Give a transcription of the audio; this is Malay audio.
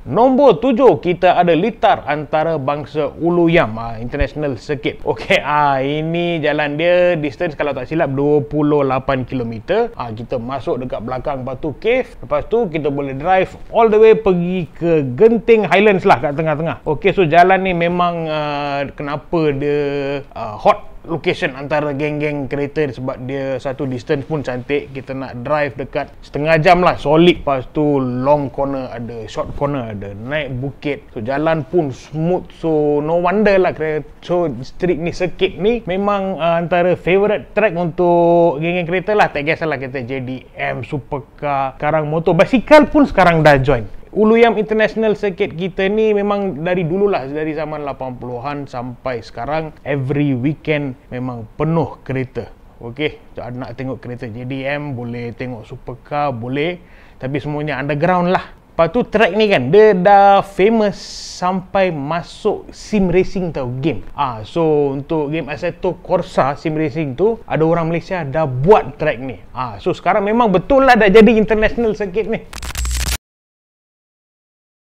Nombor 7, kita ada litar antarabangsa Ulu Yam International Circuit. Okey, ini jalan dia, distance kalau tak silap 28 km. Kita masuk dekat belakang Batu Cave. Lepas tu kita boleh drive all the way pergi ke Genting Highlands lah kat tengah-tengah. Okey, so jalan ni memang kenapa dia hot location antara geng-geng kereta, sebab dia satu distance pun cantik. Kita nak drive dekat setengah jam lah solid. Lepas tu long corner ada, short corner ada, naik bukit, so jalan pun smooth. So no wonder lah, so street ni, circuit ni memang antara favorite track untuk geng-geng kereta lah. Tak kisahlah kita JDM, supercar, sekarang motor, basikal pun sekarang dah join. Ulu Yam International Circuit kita ni memang dari dulu lah, dari zaman 80-an sampai sekarang, every weekend memang penuh kereta. Okey, nak tengok kereta JDM boleh, tengok supercar boleh, tapi semuanya underground lah. Lepas tu track ni kan, dia dah famous sampai masuk sim racing tau, game. So untuk game Assetto Corsa sim racing tu, ada orang Malaysia dah buat track ni. So sekarang memang betul lah dah jadi international circuit ni.